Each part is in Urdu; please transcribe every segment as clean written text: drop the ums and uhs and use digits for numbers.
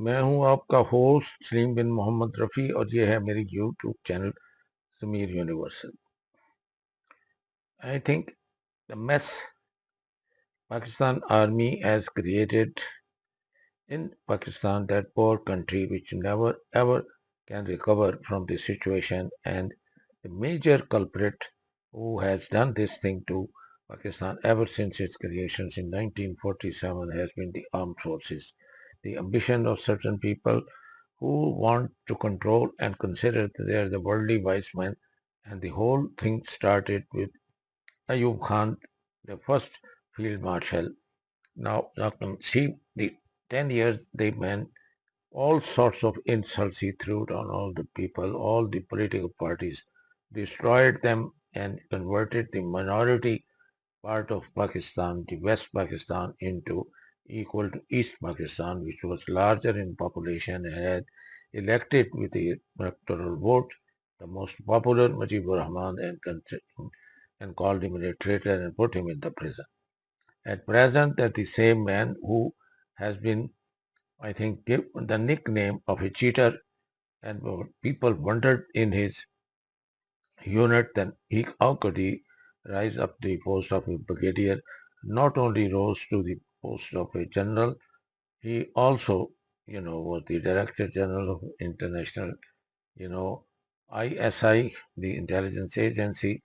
میں ہوں آپ کا ہوسٹ سلیم بن محمد رفیع اور یہ ہے میری YouTube channel Sameer Universal. I think the mess Pakistan army has created in Pakistan, that poor country which never ever can recover from this situation, and the major culprit who has done this thing to Pakistan ever since its creations in 1947 has been the armed forces. The ambition of certain people who want to control and consider that they are the worldly wise men, and the whole thing started with Ayub Khan, the first field marshal. Now, you can see the 10 years they meant all sorts of insults he threw on all the people, all the political parties, destroyed them and converted the minority part of Pakistan, the West Pakistan, into equal to East Pakistan, which was larger in population and had elected with the electoral vote the most popular Mujibur Rahman and called him a traitor and put him in the prison. At present, that the same man who has been, I think, given the nickname of a cheater, and people wondered in his unit, then how could he rise up to the post of a brigadier? Not only rose to the post of a general, he also, was the Director General of International, you know, ISI, the intelligence agency,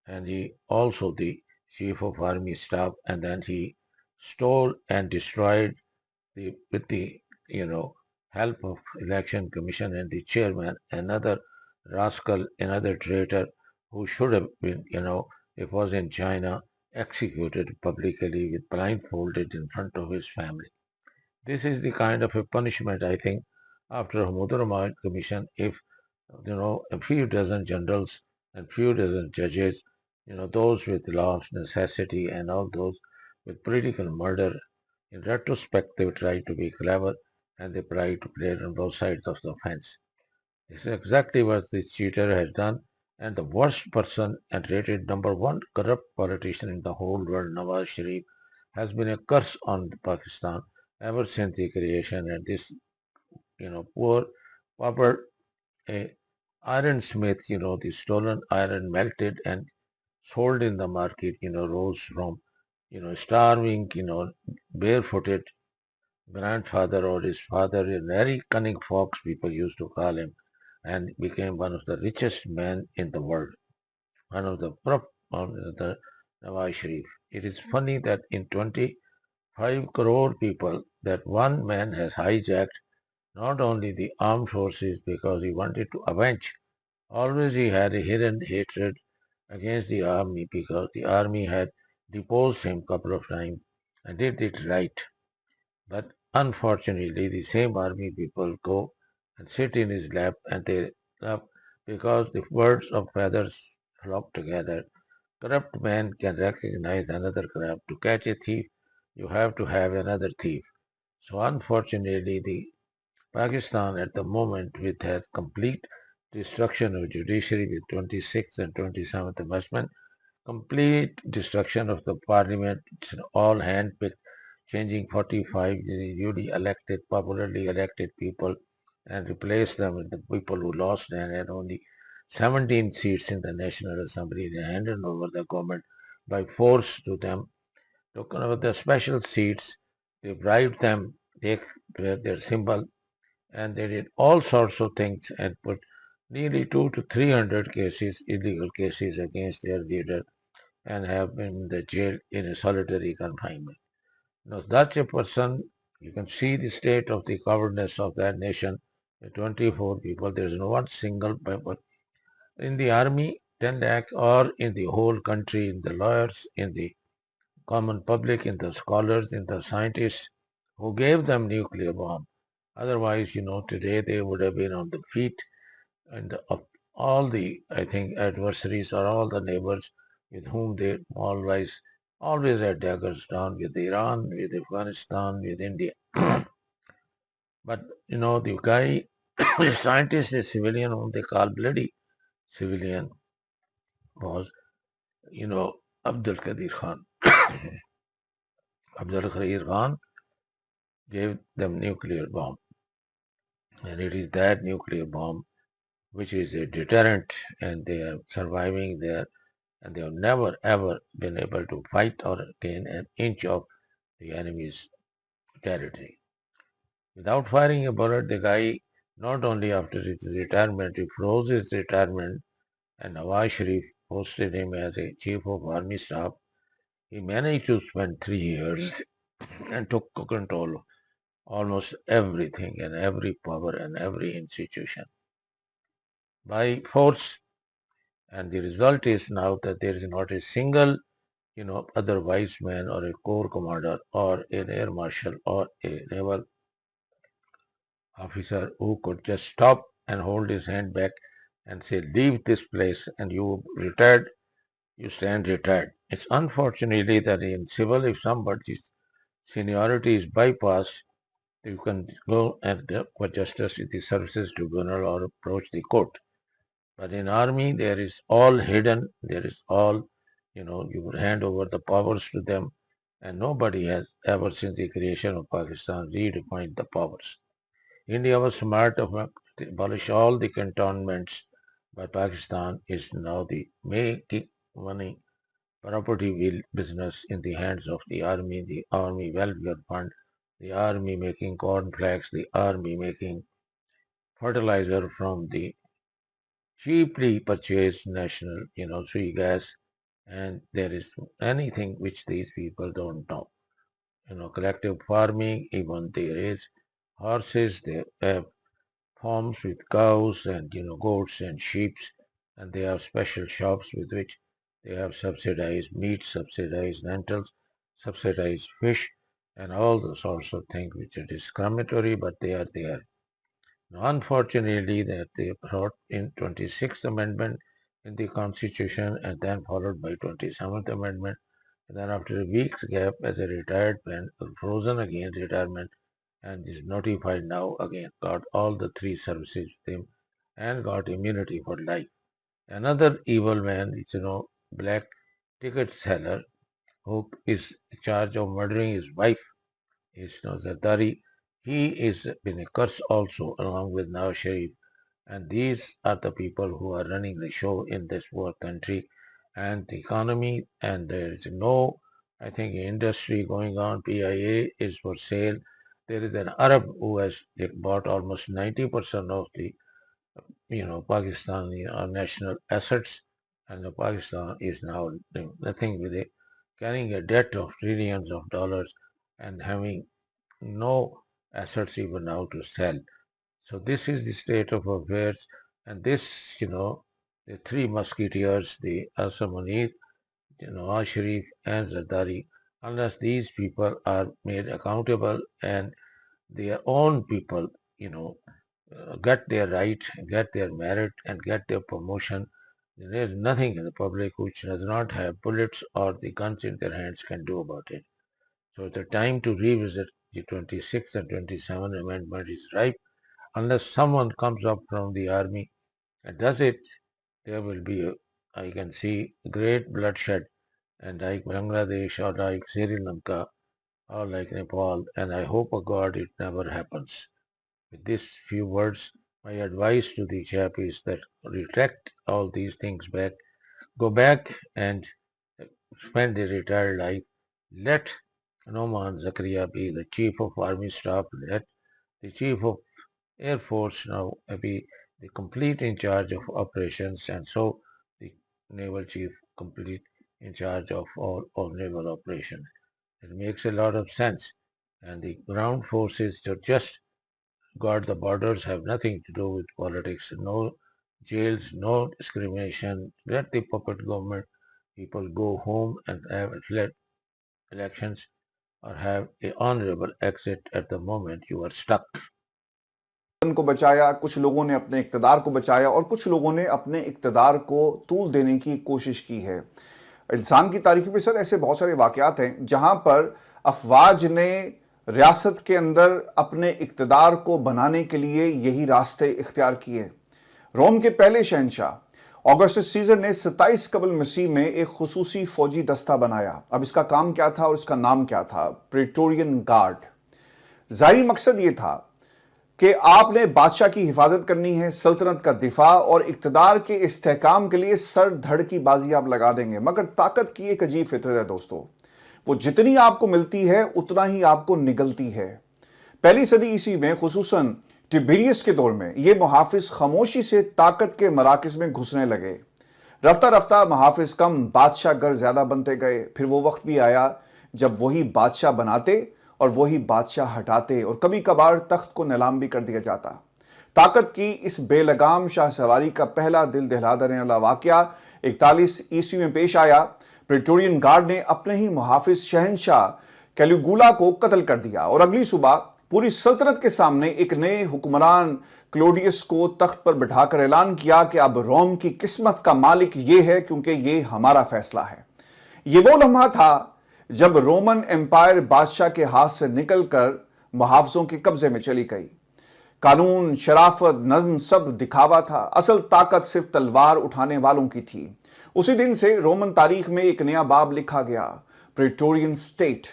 and he also the Chief of Army Staff, and then he stole and destroyed with the help of election commission and the chairman, another rascal, another traitor who should have been, if was in China, executed publicly with blindfolded in front of his family. This is the kind of a punishment, I think, after a Mudurama commission, if a few dozen generals and few dozen judges, those with law of necessity and all those with political murder, in retrospect, they try to be clever and they try to play on both sides of the fence. This is exactly what this cheater has done, and the worst person and rated number one corrupt politician in the whole world, Nawaz Sharif, has been a curse on Pakistan ever since the creation. And this, poor, pauper, a ironsmith, the stolen iron melted and sold in the market, rose from, starving, barefooted grandfather or his father, a very cunning fox, people used to call him, and became one of the richest men in the world, one of the prop of the Nawaz Sharif. It is funny that in 25 crore people, that one man has hijacked not only the armed forces because he wanted to avenge. Always he had a hidden hatred against the army because the army had deposed him a couple of times and did it right. But unfortunately, the same army people go and sit in his lap and they laugh because the birds of feathers flock together. Corrupt man can recognize another corrupt. To catch a thief, you have to have another thief. So unfortunately, the Pakistan at the moment with has complete destruction of judiciary with 26th and 27th Amendment, complete destruction of the parliament, it's all handpicked, changing 45 duly elected, popularly elected people and replace them with the people who lost and had only 17 seats in the National Assembly. They handed over the government by force to them, took over the special seats, they bribed them, take their symbol, and they did all sorts of things and put nearly 2 to 300 cases, illegal cases against their leader and have been in the jail in a solitary confinement. Now, such a person, you can see the state of the cowardness of that nation. The 24 people, there is no one single people in the army, 10 lakh, or in the whole country, in the lawyers, in the common public, in the scholars, in the scientists who gave them nuclear bomb. Otherwise, today they would have been on the feet and of all the, I think, adversaries or all the neighbors with whom they always had daggers down with Iran, with Afghanistan, with India. But the guy, the scientist, the civilian whom they call bloody civilian was, Abdul Qadir Khan. Abdul Qadir Khan gave them nuclear bomb. And it is that nuclear bomb which is a deterrent, and they are surviving there, and they have never ever been able to fight or gain an inch of the enemy's territory. Without firing a bullet, the guy, not only after his retirement, he froze his retirement, and Nawaz Sharif posted him as a chief of army staff. He managed to spend 3 years and took control of almost everything and every power and every institution by force. And the result is now that there is not a single, other wise man or a corps commander or an air marshal or a naval officer who could just stop and hold his hand back and say, leave this place and you retired, you stand retired. It's unfortunately that in civil, if somebody's seniority is bypassed, you can go and get for justice with the services tribunal or approach the court. But in army, there is all hidden. There is all, you would hand over the powers to them, and nobody has ever since the creation of Pakistan redefined the powers. India was smart enough to abolish all the cantonments, but Pakistan is now the making money property business in the hands of the army welfare fund, the army making cornflakes, the army making fertilizer from the cheaply purchased national, free gas, and there is anything which these people don't know. Collective farming, even they raise horses, they have farms with cows and goats and sheep, and they have special shops with which they have subsidized meat, subsidized lentils, subsidized fish, and all the sorts of things which are discriminatory, but they are there. Now, unfortunately, that they brought in 26th Amendment in the Constitution and then followed by 27th Amendment. And then after a week's gap as a retired man, frozen again retirement and is notified now again, got all the three services with him and got immunity for life. Another evil man is, black ticket seller who is in charge of murdering his wife, is Zardari. He is been a curse also along with Nawaz Sharif. And these are the people who are running the show in this poor country and the economy. And there is no, I think, industry going on. PIA is for sale. There is an Arab who has bought almost 90% of the, Pakistani national assets. And Pakistan is now doing nothing with it, carrying a debt of trillions of dollars and having no assets even now to sell. So this is the state of affairs, and this, the three musketeers, the Asamanid, Nawaz Sharif, and Zardari, unless these people are made accountable and their own people, get their right, get their merit, and get their promotion, there is nothing in the public which does not have bullets or the guns in their hands can do about it. So the time to revisit the 26th and 27th Amendment is ripe. Unless someone comes up from the army and does it, there will be, I can see, great bloodshed, and like Bangladesh or like Sri Lanka or like Nepal, and I hope to God it never happens. With these few words, my advice to the chap is that retract all these things back, go back and spend a retired life. Let Noman Zakaria be the chief of army staff. Let the chief of Air Force now be the complete in charge of operations, and so the naval chief complete in charge of all naval operations. It makes a lot of sense. And the ground forces to just guard the borders have nothing to do with politics. No jails, no discrimination. Let the puppet government people go home and have elections or have a honorable exit at the moment you are stuck. کو بچایا، کچھ لوگوں نے اپنے اقتدار کو بچایا اور کچھ لوگوں نے اپنے اقتدار کو طول دینے کی کوشش کی ہے۔ انسان کی تاریخ میں سر ایسے بہت سارے واقعات ہیں جہاں پر افواج نے ریاست کے اندر اپنے اقتدار کو بنانے کے لیے یہی راستے اختیار کیے۔ روم کے پہلے شہنشاہ آگسٹس سیزر نے 27 قبل مسیح میں ایک خصوصی فوجی دستہ بنایا۔ اب اس کا کام کیا تھا اور اس کا نام کیا تھا؟ پریٹورین گارڈ۔ ظاہری مقصد یہ تھا کہ آپ نے بادشاہ کی حفاظت کرنی ہے، سلطنت کا دفاع اور اقتدار کے استحکام کے لیے سر دھڑ کی بازی آپ لگا دیں گے، مگر طاقت کی ایک عجیب فطرت ہے دوستو، وہ جتنی آپ کو ملتی ہے اتنا ہی آپ کو نگلتی ہے۔ پہلی صدی عیسوی میں خصوصاً ٹیبیریس کے دور میں یہ محافظ خاموشی سے طاقت کے مراکز میں گھسنے لگے۔ رفتہ رفتہ محافظ کم، بادشاہ گر زیادہ بنتے گئے۔ پھر وہ وقت بھی آیا جب وہی بادشاہ بناتے اور وہی بادشاہ ہٹاتے، اور کبھی کبھار تخت کو نیلام بھی کر دیا جاتا۔ طاقت کی اس بے لگام شاہ سواری کا پہلا دل دہلا دینے والا واقعہ 41 عیسوی میں پیش آیا۔ پریٹورین گارڈ نے اپنے ہی محافظ شہنشاہ کیلیگولا کو قتل کر دیا، اور اگلی صبح پوری سلطنت کے سامنے ایک نئے حکمران کلوڈیس کو تخت پر بٹھا کر اعلان کیا کہ اب روم کی قسمت کا مالک یہ ہے کیونکہ یہ ہمارا فیصلہ ہے۔ یہ وہ لمحہ تھا جب رومن امپائر بادشاہ کے ہاتھ سے نکل کر محافظوں کے قبضے میں چلی گئی۔ قانون، شرافت، نظم سب دکھاوا تھا، اصل طاقت صرف تلوار اٹھانے والوں کی تھی۔ اسی دن سے رومن تاریخ میں ایک نیا باب لکھا گیا، پریٹورین سٹیٹ،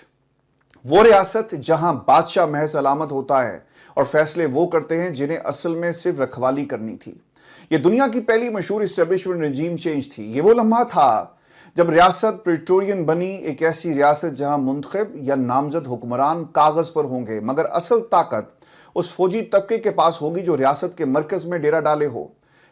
وہ ریاست جہاں بادشاہ محض علامت ہوتا ہے اور فیصلے وہ کرتے ہیں جنہیں اصل میں صرف رکھوالی کرنی تھی۔ یہ دنیا کی پہلی مشہور اسٹیبلشمنٹ رجیم چینج تھی۔ یہ وہ لمحہ تھا جب ریاست پریٹورین بنی، ایک ایسی ریاست جہاں منتخب یا نامزد حکمران کاغذ پر ہوں گے، مگر اصل طاقت اس فوجی طبقے کے پاس ہوگی جو ریاست کے مرکز میں ڈیرا ڈالے ہو۔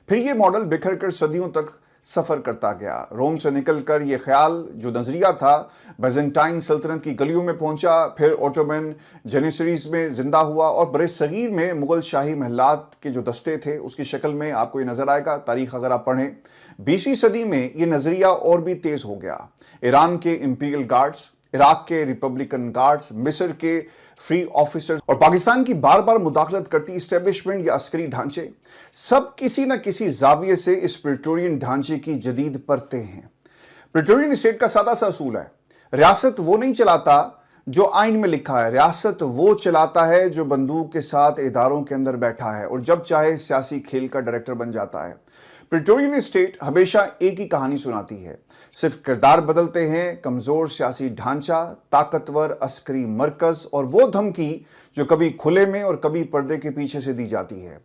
پھر یہ ماڈل بکھر کر صدیوں تک سفر کرتا گیا۔ روم سے نکل کر یہ خیال، جو نظریہ تھا، بیزنٹائن سلطنت کی گلیوں میں پہنچا، پھر اوٹومن جنیسریز میں زندہ ہوا، اور برِ صغیر میں مغل شاہی محلات کے جو دستے تھے اس کی شکل میں آپ کو یہ نظر آئے گا تاریخ اگر آپ پڑھیں۔ 20ویں صدی میں یہ نظریہ اور بھی تیز ہو گیا۔ ایران کے امپیریل گارڈز، عراق کے ریپبلکن گارڈز، مصر کے فری آفیسرز اور پاکستان کی بار بار مداخلت کرتی اسٹیبلشمنٹ یا عسکری ڈھانچے، سب کسی نہ کسی زاویے سے اس پریٹورین ڈھانچے کی جدید پرتیں ہیں۔ پریٹورین اسٹیٹ کا سادہ سا اصول ہے، ریاست وہ نہیں چلاتا جو آئین میں لکھا ہے، ریاست وہ چلاتا ہے جو بندوق کے ساتھ اداروں کے اندر بیٹھا ہے اور جب چاہے سیاسی کھیل کا ڈائریکٹر بن جاتا ہے۔ پریٹورین اسٹیٹ ہمیشہ ایک ہی کہانی سناتی ہے، صرف کردار بدلتے ہیں، کمزور سیاسی ڈھانچہ، طاقتور عسکری مرکز، اور وہ دھمکی جو کبھی کھلے میں اور کبھی پردے کے پیچھے سے دی جاتی ہے۔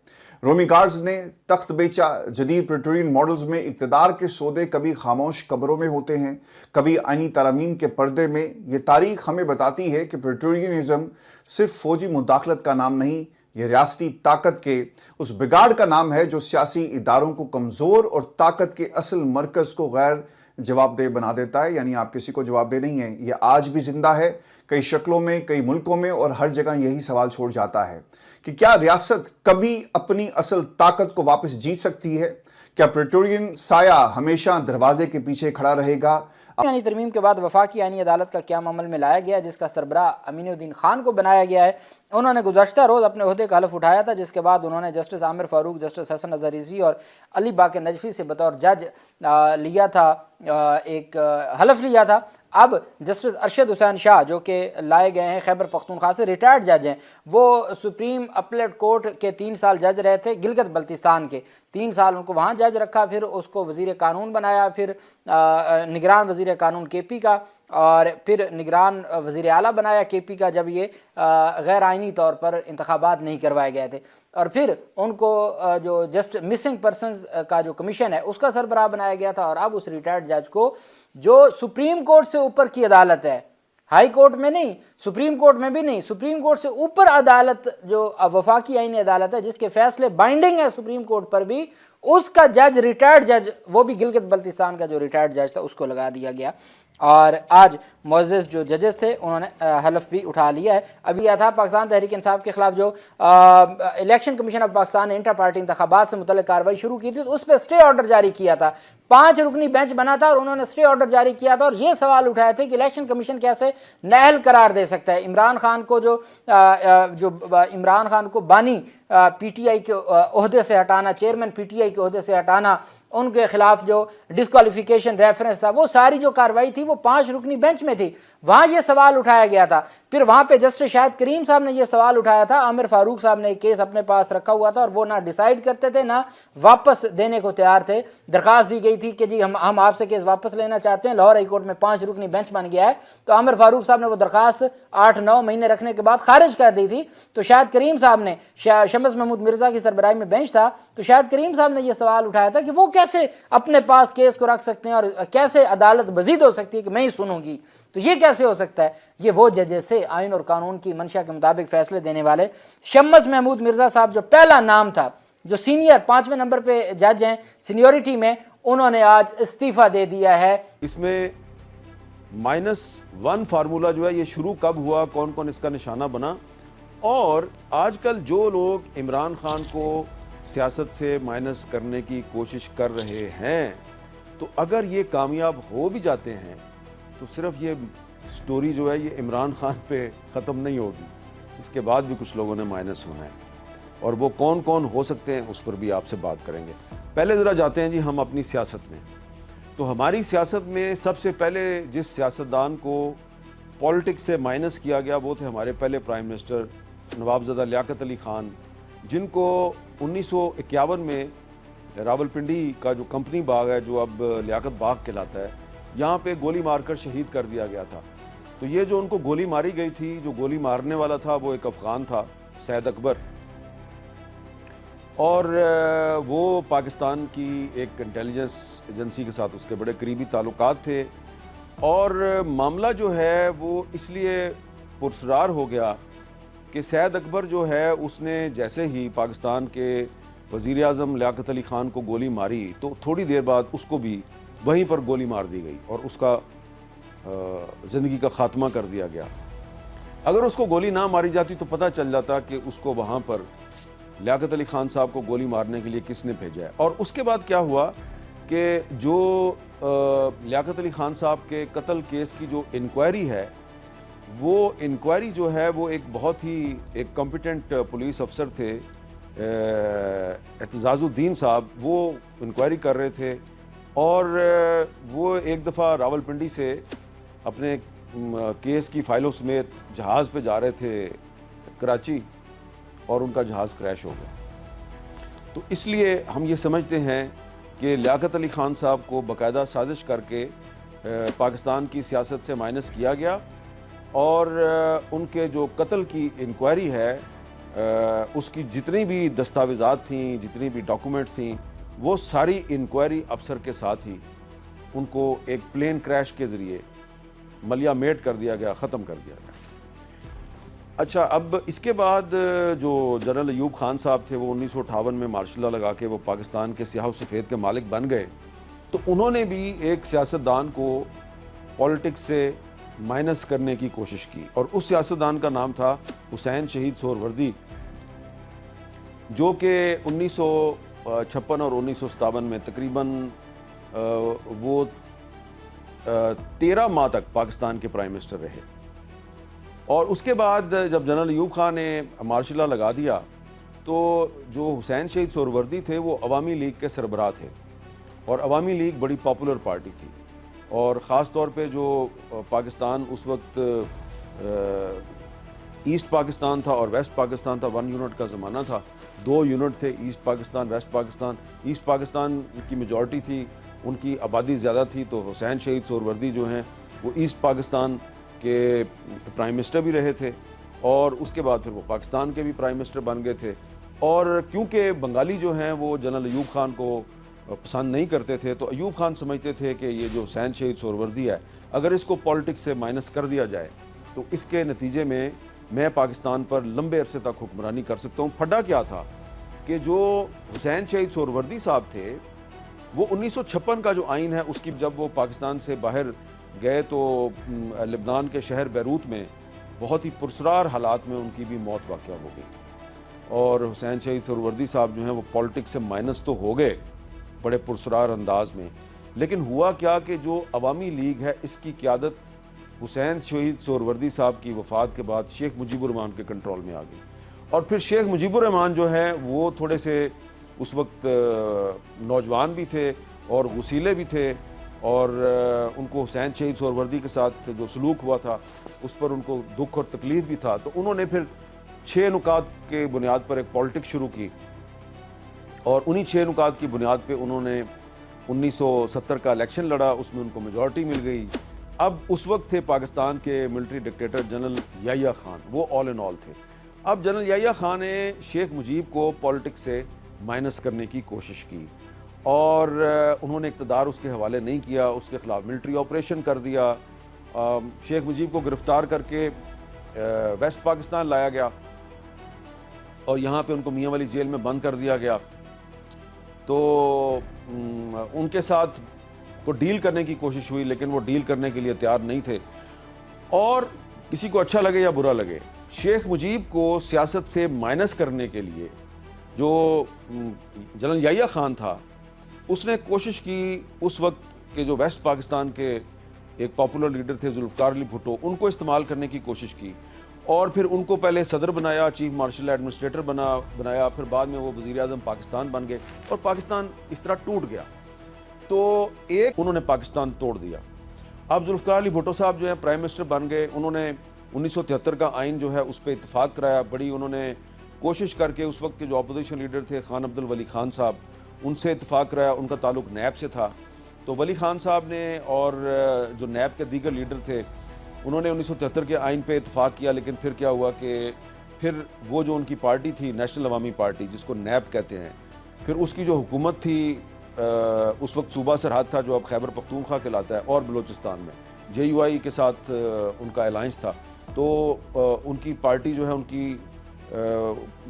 رومی گارڈز نے تخت بیچا۔ جدید پریٹورین ماڈلز میں اقتدار کے سودے کبھی خاموش قبروں میں ہوتے ہیں، کبھی آئینی ترامیم کے پردے میں۔ یہ تاریخ ہمیں بتاتی ہے کہ پریٹورینزم صرف فوجی مداخلت کا نام نہیں، یہ ریاستی طاقت کے اس بگاڑ کا نام ہے جو سیاسی اداروں کو کمزور اور طاقت کے اصل مرکز کو غیر جواب دہ بنا دیتا ہے۔ یعنی آپ کسی کو جواب دہ نہیں ہیں۔ یہ آج بھی زندہ ہے، کئی شکلوں میں، کئی ملکوں میں، اور ہر جگہ یہی سوال چھوڑ جاتا ہے کہ کیا ریاست کبھی اپنی اصل طاقت کو واپس جیت سکتی ہے؟ کیا پریٹورین سایہ ہمیشہ دروازے کے پیچھے کھڑا رہے گا؟ آئینی ترمیم کے بعد وفاقی آئینی عدالت کا قیام عمل میں لایا گیا، جس کا سربراہ امین الدین خان کو بنایا گیا ہے۔ انہوں نے گزشتہ روز اپنے عہدے کا حلف اٹھایا تھا، جس کے بعد انہوں نے جسٹس عامر فاروق، جسٹس حسن اظہر رضوی اور علی باقر نجفی سے بطور جج لیا تھا، ایک حلف لیا تھا۔ اب جسٹس ارشد حسین شاہ جو کہ لائے گئے ہیں خیبر پختونخوا سے، ریٹائرڈ جج ہیں، وہ سپریم اپلیٹ کورٹ کے 3 سال جج رہے تھے، گلگت بلتستان کے 3 سال ان کو وہاں جج رکھا، پھر اس کو وزیر قانون بنایا، پھر نگران وزیر قانون کے پی کا، اور پھر نگران وزیر اعلیٰ بنایا کے پی کا جب یہ غیر آئینی طور پر انتخابات نہیں کروائے گئے تھے، اور پھر ان کو جو جسٹ مسنگ پرسنز کا جو کمیشن ہے اس کا سربراہ بنایا گیا تھا۔ اور اب اس ریٹائرڈ جج کو، جو سپریم کورٹ سے اوپر کی عدالت ہے، ہائی کورٹ میں نہیں، سپریم کورٹ میں بھی نہیں، سپریم کورٹ سے اوپر عدالت جو وفاقی آئینی عدالت ہے جس کے فیصلے بائنڈنگ ہے سپریم کورٹ پر بھی، اس کا جج، ریٹائرڈ جج، وہ بھی گلگت بلتستان کا جو ریٹائرڈ جج تھا، اس کو لگا دیا گیا۔ اور آج معزز جو ججز تھے انہوں نے حلف بھی اٹھا لیا ہے۔ ابھی یہ تھا پاکستان تحریک انصاف کے خلاف جو الیکشن کمیشن آف پاکستان نے انٹر پارٹی انتخابات سے متعلق کارروائی شروع کی تھی، تو اس پہ اسٹے آرڈر جاری کیا تھا، 5 رکنی بینچ بنا تھا اور انہوں نے اسٹے آرڈر جاری کیا تھا، اور یہ سوال اٹھائے تھے کہ الیکشن کمیشن کیسے نااہل قرار دے سکتا ہے عمران خان کو، جو عمران خان کو بانی پی ٹی آئی کے عہدے سے ہٹانا، چیئرمین پی ٹی آئی کے عہدے سے ہٹانا، ان کے خلاف جو ڈسکوالیفیکیشن ریفرنس تھا، وہ ساری جو کارروائی تھی وہ 5 رکنی بینچ میں تھی۔ وہاں یہ سوال اٹھایا گیا تھا. پھر وہاں پہ جسٹس شاہد کریم صاحب نے یہ سوال اٹھایا تھا. عامر فاروق صاحب نے ایک کیس اپنے پاس رکھا ہوا تھا اور وہ نہ ڈیسائیڈ کرتے تھے نہ واپس دینے کو تیار تھے. درخواست دی گئی تھی کہ جی ہم آپ سے کیس واپس لینا چاہتے ہیں. لاہور ہائی کورٹ میں 5 رکنی بینچ بن گیا ہے. تو عامر فاروق صاحب نے وہ درخواست 8-9 مہینے رکھنے کے بعد خارج کر دی تھی. تو شاہد کریم صاحب نے, شمس محمود مرزا کی سربراہی میں بینچ تھا, تو شاہد کریم صاحب نے یہ سوال اٹھایا تھا کہ وہ کیسے اپنے پاس کیس کو رکھ سکتے ہیں اور کیسے عدالت مزید ہو سکتی ہے کہ میں ہی سنوں گی. تو یہ کیسے ہو سکتا ہے؟ یہ وہ ججز سے آئین اور قانون کی منشا کے مطابق فیصلے دینے والے. شمس محمود مرزا صاحب جو پہلا نام تھا, جو سینئر 5ویں نمبر پہ جج ہیں سینیورٹی میں, انہوں نے آج استعفیٰ دے دیا ہے. اس میں -1 فارمولہ جو ہے یہ شروع کب ہوا, کون کون اس کا نشانہ بنا, اور آج کل جو لوگ عمران خان کو سیاست سے مائنس کرنے کی کوشش کر رہے ہیں, تو اگر یہ کامیاب ہو بھی جاتے ہیں تو صرف یہ سٹوری جو ہے یہ عمران خان پہ ختم نہیں ہوگی, اس کے بعد بھی کچھ لوگوں نے مائنس ہونا ہے, اور وہ کون کون ہو سکتے ہیں اس پر بھی آپ سے بات کریں گے. پہلے ذرا جاتے ہیں جی ہم اپنی سیاست میں. تو ہماری سیاست میں سب سے پہلے جس سیاستدان کو پولیٹکس سے مائنس کیا گیا وہ تھے ہمارے پہلے پرائم منسٹر نوابزادہ لیاقت علی خان, جن کو 1951 میں راولپنڈی کا جو کمپنی باغ ہے جو اب لیاقت باغ کہلاتا ہے, یہاں پہ گولی مار کر شہید کر دیا گیا تھا. تو یہ جو ان کو گولی ماری گئی تھی, جو گولی مارنے والا تھا وہ ایک افغان تھا, سید اکبر, اور وہ پاکستان کی ایک انٹیلیجنس ایجنسی کے ساتھ اس کے بڑے قریبی تعلقات تھے. اور معاملہ جو ہے وہ اس لیے پرسرار ہو گیا کہ سید اکبر جو ہے اس نے جیسے ہی پاکستان کے وزیر اعظم لیاقت علی خان کو گولی ماری تو تھوڑی دیر بعد اس کو بھی وہیں پر گولی مار دی گئی اور اس کا زندگی کا خاتمہ کر دیا گیا. اگر اس کو گولی نہ ماری جاتی تو پتہ چل جاتا کہ اس کو وہاں پر لیاقت علی خان صاحب کو گولی مارنے کے لیے کس نے بھیجا ہے. اور اس کے بعد کیا ہوا کہ جو لیاقت علی خان صاحب کے قتل کیس کی جو انکوائری ہے, وہ انکوائری جو ہے وہ ایک بہت ہی ایک کمپیٹنٹ پولیس افسر تھے اعتزاز الدین صاحب, وہ انکوائری کر رہے تھے. اور وہ ایک دفعہ راولپنڈی سے اپنے کیس کی فائلوں سمیت جہاز پہ جا رہے تھے کراچی, اور ان کا جہاز کریش ہو گیا. تو اس لیے ہم یہ سمجھتے ہیں کہ لیاقت علی خان صاحب کو باقاعدہ سازش کر کے پاکستان کی سیاست سے مائنس کیا گیا, اور ان کے جو قتل کی انکوائری ہے اس کی جتنی بھی دستاویزات تھیں, جتنی بھی ڈاکومنٹس تھیں, وہ ساری انکوائری افسر کے ساتھ ہی ان کو ایک پلین کریش کے ذریعے ملیا میٹ کر دیا گیا, ختم کر دیا گیا. اچھا, اب اس کے بعد جو جنرل ایوب خان صاحب تھے وہ 1958 میں مارشل لا لگا کے وہ پاکستان کے سیاہ و سفید کے مالک بن گئے. تو انہوں نے بھی ایک سیاستدان کو پولیٹکس سے مائنس کرنے کی کوشش کی, اور اس سیاستدان کا نام تھا حسین شہید سہروردی, جو کہ 1956 اور 1957 میں تقریباً وہ 13 ماہ تک پاکستان کے پرائم منسٹر رہے. اور اس کے بعد جب جنرل ایوب خان نے مارشل لا لگا دیا تو جو حسین شہید سہروردی تھے وہ عوامی لیگ کے سربراہ تھے, اور عوامی لیگ بڑی پاپولر پارٹی تھی, اور خاص طور پہ جو پاکستان اس وقت ایسٹ پاکستان تھا اور ویسٹ پاکستان تھا, 1 یونٹ کا زمانہ تھا, 2 یونٹ تھے, east Pakistan west Pakistan. East Pakistan کی میجورٹی تھی, ان کی آبادی زیادہ تھی, تو حسین شہید سہروردی جو ہیں وہ ایسٹ پاکستان کے پرائم منسٹر بھی رہے تھے, اور اس کے بعد پھر وہ پاکستان کے بھی پرائم منسٹر بن گئے تھے. اور کیونکہ بنگالی جو ہیں وہ جنرل ایوب خان کو پسند نہیں کرتے تھے, تو ایوب خان سمجھتے تھے کہ یہ جو حسین شہید سہروردی ہے اگر اس کو پولیٹکس سے مائنس کر دیا جائے تو اس کے نتیجے میں پاکستان پر لمبے عرصے تک حکمرانی کر سکتا ہوں. پھڈا کیا تھا کہ جو حسین شہید سہروردی صاحب تھے وہ 1956 کا جو آئین ہے اس کی جب وہ پاکستان سے باہر گئے تو لبنان کے شہر بیروت میں بہت ہی پرسرار حالات میں ان کی بھی موت واقع ہو گئی. اور حسین شہید سہروردی صاحب جو ہیں وہ پولیٹکس سے مائنس تو ہو گئے بڑے پرسرار انداز میں, لیکن ہوا کیا کہ جو عوامی لیگ ہے اس کی قیادت حسین شہید سہروردی صاحب کی وفات کے بعد شیخ مجیب الرحمان کے کنٹرول میں آ گئی. اور پھر شیخ مجیب الرحمان جو ہیں وہ تھوڑے سے اس وقت نوجوان بھی تھے اور غسیلے بھی تھے, اور ان کو حسین شہید سہروردی کے ساتھ جو سلوک ہوا تھا اس پر ان کو دکھ اور تکلیف بھی تھا، تو انہوں نے پھر 6 نکات کے بنیاد پر ایک پالیٹکس شروع کی، اور انہی 6 نکات کی بنیاد پہ انہوں نے 1970 کا الیکشن لڑا، اس میں ان کو میجورٹی مل گئی۔ اب اس وقت تھے پاکستان کے military dictator general Yahya Khan, وہ آل ان آل تھے۔ اب جنرل یحییٰ خان نے شیخ مجیب کو پالیٹکس سے مائنس کرنے کی کوشش کی، اور انہوں نے اقتدار اس کے حوالے نہیں کیا، اس کے خلاف ملٹری آپریشن کر دیا، شیخ مجیب کو گرفتار کر کے ویسٹ پاکستان لایا گیا، اور یہاں پہ ان کو میاں والی جیل میں بند کر دیا گیا۔ تو ان کے ساتھ کو ڈیل کرنے کی کوشش ہوئی، لیکن وہ ڈیل کرنے کے لیے تیار نہیں تھے، اور کسی کو اچھا لگے یا برا لگے، شیخ مجیب کو سیاست سے مائنس کرنے کے لیے جو جنرل یحییٰ خان تھا اس نے کوشش کی، اس وقت کے جو ویسٹ پاکستان کے ایک پاپولر لیڈر تھے ذوالفقار علی بھٹو، ان کو استعمال کرنے کی کوشش کی، اور پھر ان کو پہلے صدر بنایا، چیف مارشل ایڈمنسٹریٹر بنایا، پھر بعد میں وہ وزیر اعظم پاکستان بن گئے، اور پاکستان اس طرح ٹوٹ گیا۔ تو ایک انہوں نے پاکستان توڑ دیا۔ اب ذوالفقار علی بھٹو صاحب جو ہیں پرائم منسٹر بن گئے، انہوں نے 1973 کا آئین جو ہے اس پہ اتفاق کرایا، بڑی انہوں نے کوشش کر کے اس وقت کے جو اپوزیشن لیڈر تھے خان عبد الولی خان صاحب، ان سے اتفاق کرایا، ان کا تعلق نیب سے تھا، تو ولی خان صاحب نے اور جو نیب کے دیگر لیڈر تھے انہوں نے 1973 کے آئین پہ اتفاق کیا، لیکن پھر کیا ہوا کہ پھر وہ جو ان کی پارٹی تھی نیشنل عوامی پارٹی جس کو نیب کہتے ہیں، پھر اس کی جو حکومت تھی اس وقت صوبہ سرحد تھا جو اب خیبر پختونخوا کہلاتا ہے، اور بلوچستان میں JUI کے ساتھ ان کا الائنس تھا، تو ان کی پارٹی جو ہے ان کی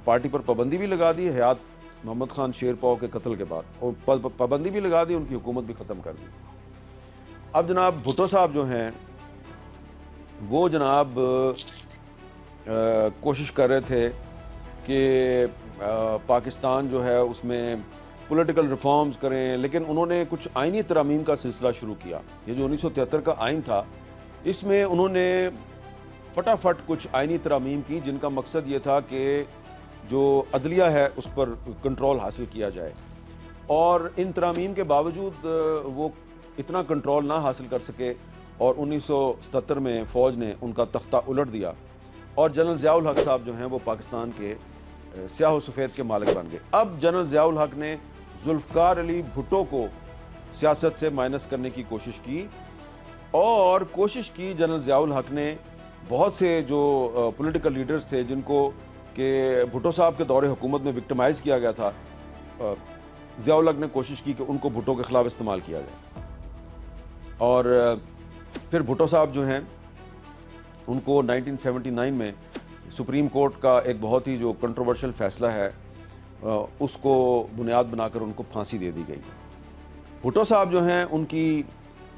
پارٹی پر پابندی بھی لگا دی حیات محمد خان شیر پاؤ کے قتل کے بعد، اور پابندی بھی لگا دی، ان کی حکومت بھی ختم کر دی۔ اب جناب بھٹو صاحب جو ہیں وہ جناب کوشش کر رہے تھے کہ پاکستان جو ہے اس میں پولیٹیکل ریفارمز کریں، لیکن انہوں نے کچھ آئینی ترامیم کا سلسلہ شروع کیا۔ یہ جو 1973 کا آئین تھا اس میں انہوں نے فٹافٹ کچھ آئینی ترامیم کی، جن کا مقصد یہ تھا کہ جو عدلیہ ہے اس پر کنٹرول حاصل کیا جائے، اور ان ترامیم کے باوجود وہ اتنا کنٹرول نہ حاصل کر سکے، اور 1977 میں فوج نے ان کا تختہ الٹ دیا، اور جنرل ضیاء الحق صاحب جو ہیں وہ پاکستان کے سیاہ و سفید کے مالک بن گئے۔ اب جنرل ضیاء الحق نے ذوالفقار علی بھٹو کو سیاست سے مائنس کرنے کی کوشش کی، اور کوشش کی جنرل ضیاء الحق نے بہت سے جو پولیٹیکل لیڈرز تھے جن کو کہ بھٹو صاحب کے دور حکومت میں وکٹمائز کیا گیا تھا، ضیاء الحق نے کوشش کی کہ ان کو بھٹو کے خلاف استعمال کیا جائے، اور پھر بھٹو صاحب جو ہیں ان کو 1979 میں سپریم کورٹ کا ایک بہت ہی جو کنٹروورشل فیصلہ ہے اس کو بنیاد بنا کر ان کو پھانسی دے دی گئی۔ بھٹو صاحب جو ہیں ان کی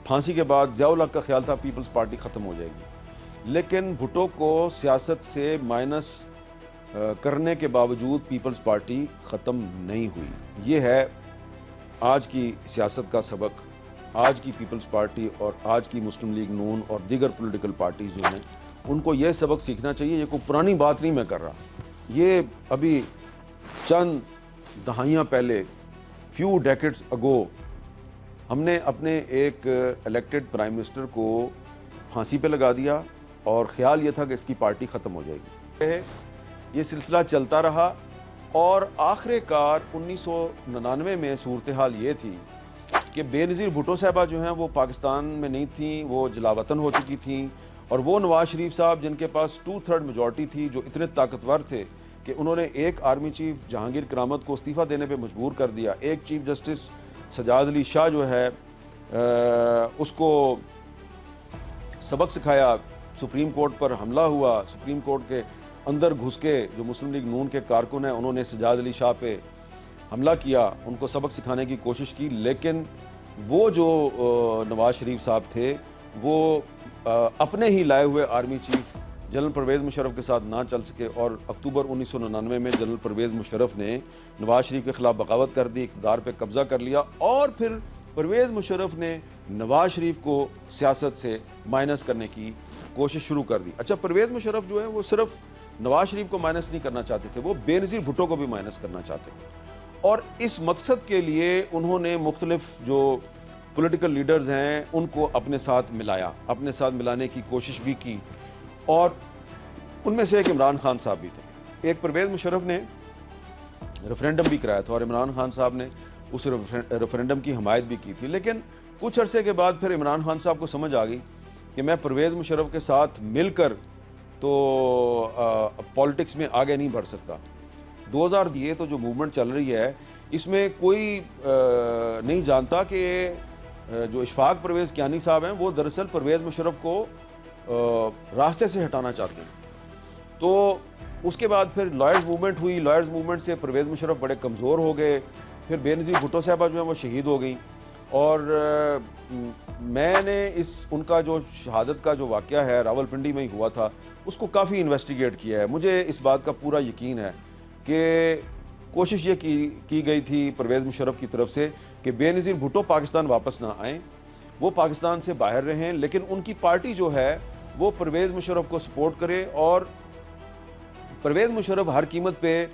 پھانسی کے بعد ضیاء الحق کا خیال تھا پیپلز پارٹی ختم ہو جائے گی، لیکن بھٹو کو سیاست سے مائنس کرنے کے باوجود پیپلز پارٹی ختم نہیں ہوئی۔ یہ ہے آج کی سیاست کا سبق۔ آج کی پیپلز پارٹی اور آج کی مسلم لیگ نون اور دیگر پولیٹیکل پارٹیز جو ہیں ان کو یہ سبق سیکھنا چاہیے۔ یہ کوئی پرانی بات نہیں میں کر رہا، یہ ابھی چند دہائیاں پہلے فیو ڈیکیڈز اگو ہم نے اپنے ایک الیکٹڈ پرائم منسٹر کو پھانسی پہ لگا دیا، اور خیال یہ تھا کہ اس کی پارٹی ختم ہو جائے گی۔ یہ سلسلہ چلتا رہا، اور آخر کار 1999 میں صورتحال یہ تھی کہ بے نظیر بھٹو صاحبہ جو ہیں وہ پاکستان میں نہیں تھیں، وہ جلا وطن ہو چکی تھیں، اور وہ نواز شریف صاحب جن کے پاس 2/3 میجورٹی تھی، جو اتنے طاقتور تھے کہ انہوں نے ایک آرمی چیف جہانگیر کرامت کو استعفیٰ دینے پہ مجبور کر دیا، ایک چیف جسٹس سجاد علی شاہ جو ہے اس کو سبق سکھایا، سپریم کورٹ پر حملہ ہوا، سپریم کورٹ کے اندر گھس کے جو مسلم لیگ نون کے کارکن ہیں انہوں نے سجاد علی شاہ پہ حملہ کیا، ان کو سبق سکھانے کی کوشش کی، لیکن وہ جو نواز شریف صاحب تھے وہ اپنے ہی لائے ہوئے army chief general Pervez Musharraf کے ساتھ نہ چل سکے، اور اکتوبر 1999 میں جنرل پرویز مشرف نے نواز شریف کے خلاف بغاوت کر دی، اقتدار پہ قبضہ کر لیا، اور پھر پرویز مشرف نے نواز شریف کو سیاست سے مائنس کرنے کی کوشش شروع کر دی۔ اچھا، پرویز مشرف جو ہے وہ صرف نواز شریف کو مائنس نہیں کرنا چاہتے تھے، وہ بے نظیر بھٹو کو بھی مائنس کرنا چاہتے تھے، اور اس مقصد کے لیے انہوں نے مختلف جو پولیٹیکل لیڈرز ہیں ان کو اپنے ساتھ ملایا، اپنے ساتھ ملانے کی کوشش بھی کی، اور ان میں سے ایک عمران خان صاحب بھی تھے۔ ایک پرویز مشرف نے ریفرینڈم بھی کرایا تھا اور عمران خان صاحب نے اس ریفرینڈم کی حمایت بھی کی تھی، لیکن کچھ عرصے کے بعد پھر عمران خان صاحب کو سمجھ آ گئی کہ میں پرویز مشرف کے ساتھ مل کر تو پالیٹکس میں آگے نہیں بڑھ سکتا۔ 2000 یہ تو جو موومنٹ چل رہی ہے اس میں کوئی نہیں جانتا کہ جو اشفاق پرویز کیانی صاحب ہیں وہ دراصل پرویز مشرف کو راستے سے ہٹانا چاہتے ہیں۔ تو اس کے بعد پھر لائرز موومنٹ ہوئی، لائرز موومنٹ سے پرویز مشرف بڑے کمزور ہو گئے، پھر بے نظیر بھٹو صاحبہ جو ہیں وہ شہید ہو گئیں، اور میں نے ان کا جو شہادت کا جو واقعہ ہے راول پنڈی میں ہی ہوا تھا اس کو کافی انویسٹیگیٹ کیا ہے۔ مجھے اس بات کا پورا یقین ہے کہ کوشش یہ کی گئی تھی پرویز مشرف کی طرف سے کہ بے نظیر بھٹو پاکستان واپس نہ آئیں، وہ پاکستان سے باہر رہیں، لیکن ان کی پارٹی جو ہے وہ پرویز مشرف کو سپورٹ کرے، اور پرویز مشرف ہر قیمت پہ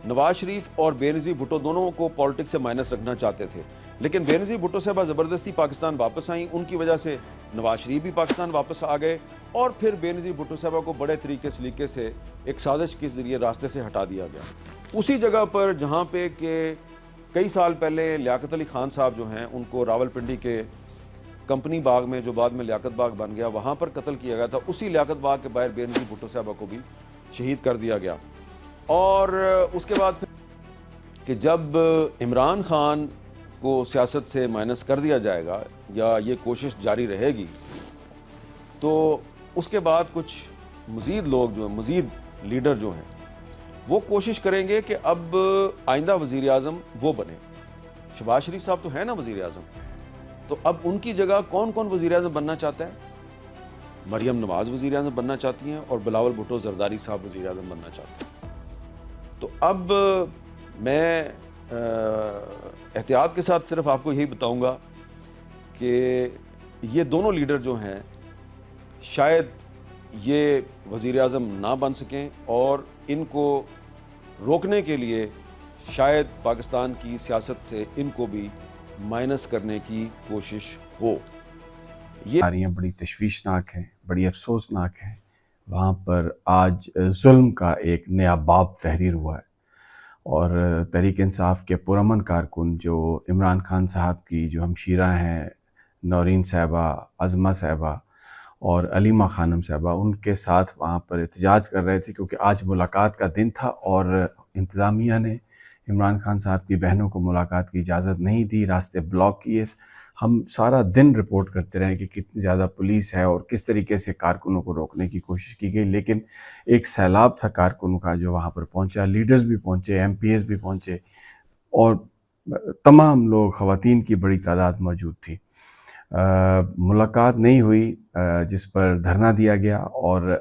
نواز شریف اور بے نظیر بھٹو دونوں کو پالیٹکس سے مائنس رکھنا چاہتے تھے، لیکن بے نظیر بھٹو صاحبہ زبردستی پاکستان واپس آئیں، ان کی وجہ سے نواز شریف بھی پاکستان واپس آ گئے، اور پھر بے نظیر بھٹو صاحبہ کو بڑے طریقے سلیقے سے ایک سازش کے ذریعے راستے سے ہٹا دیا گیا۔ اسی جگہ پر جہاں پہ کہ کئی سال پہلے لیاقت علی خان صاحب جو ہیں ان کو راول پنڈی کے کمپنی باغ میں جو بعد میں لیاقت باغ بن گیا وہاں پر قتل کیا گیا تھا، اسی لیاقت باغ کے باہر بے نظیر بھٹو صاحبہ کو بھی شہید کر دیا گیا۔ اور اس کے بعد پھر کہ جب عمران خان کو سیاست سے مائنس کر دیا جائے گا یا یہ کوشش جاری رہے گی، تو اس کے بعد کچھ مزید لوگ جو ہیں، مزید لیڈر جو ہیں، وہ کوشش کریں گے کہ اب آئندہ وزیر اعظم وہ بنے۔ شہباز شریف صاحب تو ہیں نا وزیر اعظم، تو اب ان کی جگہ کون کون وزیر اعظم بننا چاہتا ہے؟ مریم نواز وزیر اعظم بننا چاہتی ہیں اور بلاول بھٹو زرداری صاحب وزیر اعظم بننا چاہتے ہیں۔ تو اب میں احتیاط کے ساتھ صرف آپ کو یہی بتاؤں گا کہ یہ دونوں لیڈر جو ہیں شاید یہ وزیر اعظم نہ بن سکیں، اور ان کو روکنے کے لیے شاید پاکستان کی سیاست سے ان کو بھی مائنس کرنے کی کوشش ہو۔ یہ بڑی تشویشناک ہے، بڑی افسوسناک ہے۔ وہاں پر آج ظلم کا ایک نیا باب تحریر ہوا ہے، اور تحریک انصاف کے پرامن کارکن جو عمران خان صاحب کی جو ہمشیرہ ہیں، نورین صاحبہ، عظمہ صاحبہ اور علیمہ خانم صاحبہ، ان کے ساتھ وہاں پر احتجاج کر رہے تھے، کیونکہ آج ملاقات کا دن تھا اور انتظامیہ نے عمران خان صاحب کی بہنوں کو ملاقات کی اجازت نہیں دی، راستے بلاک کیے۔ ہم سارا دن رپورٹ کرتے رہے کہ کتنی زیادہ پولیس ہے اور کس طریقے سے کارکنوں کو روکنے کی کوشش کی گئی، لیکن ایک سیلاب تھا کارکنوں کا جو وہاں پر پہنچا، لیڈرز بھی پہنچے، ایم پی ایز بھی پہنچے، اور تمام لوگ، خواتین کی بڑی تعداد موجود تھی۔ ملاقات نہیں ہوئی، جس پر دھرنا دیا گیا، اور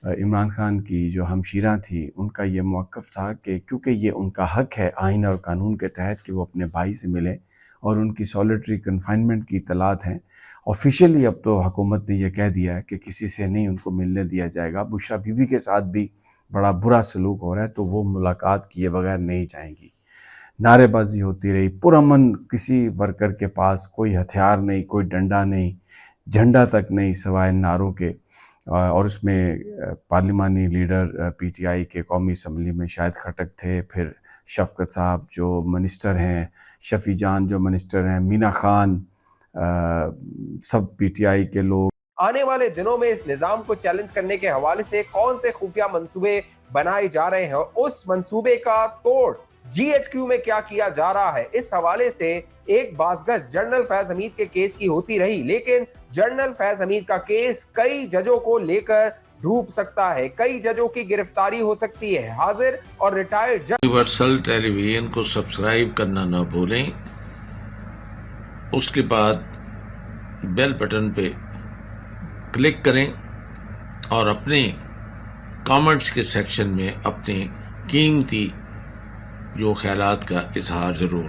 عمران خان کی جو ہمشیرہ تھی ان کا یہ موقف تھا کہ کیونکہ یہ ان کا حق ہے آئین اور قانون کے تحت کہ وہ اپنے بھائی سے ملیں، اور ان کی سولیٹری کنفائنمنٹ کی اطلاعات ہیں۔ آفیشیلی اب تو حکومت نے یہ کہہ دیا ہے کہ کسی سے نہیں ان کو ملنے دیا جائے گا۔ بشریٰ بی بی کے ساتھ بھی بڑا برا سلوک ہو رہا ہے، تو وہ ملاقات کیے بغیر نہیں جائیں گی۔ نعرے بازی ہوتی رہی پرامن، کسی ورکر کے پاس کوئی ہتھیار نہیں، کوئی ڈنڈا نہیں، جھنڈا تک نہیں سوائے نعروں کے، اور اس میں پارلیمانی لیڈر پی ٹی آئی کے قومی اسمبلی میں شاہد خٹک تھے، پھر شفقت صاحب جو منسٹر ہیں، شفیع جان جو منسٹر ہیں، مینا خان، سب پی ٹی آئی کے لوگ۔ آنے والے دنوں میں اس نظام کو چیلنج کرنے کے حوالے سے کون سے خفیہ منصوبے بنائے جا رہے ہیں، اس منصوبے کا توڑ جی ایچ کیو میں کیا کیا جا رہا ہے، اس حوالے سے ایک بازگشت جنرل فیض حمید کے کیس کی ہوتی رہی، لیکن جنرل فیض حمید کا کیس کئی ججوں کو لے کر ڈوب سکتا ہے، کئی ججوں کی گرفتاری ہو سکتی ہے۔ حاضر اور ریٹائرڈ جج یونیورسل ٹیلی ویژن کو سبسکرائب کرنا نہ بھولیں، اس کے بعد بیل بٹن پہ کلک کریں اور اپنے کامنٹس کے سیکشن میں اپنے قیمتی جو خیالات کا اظہار ضرور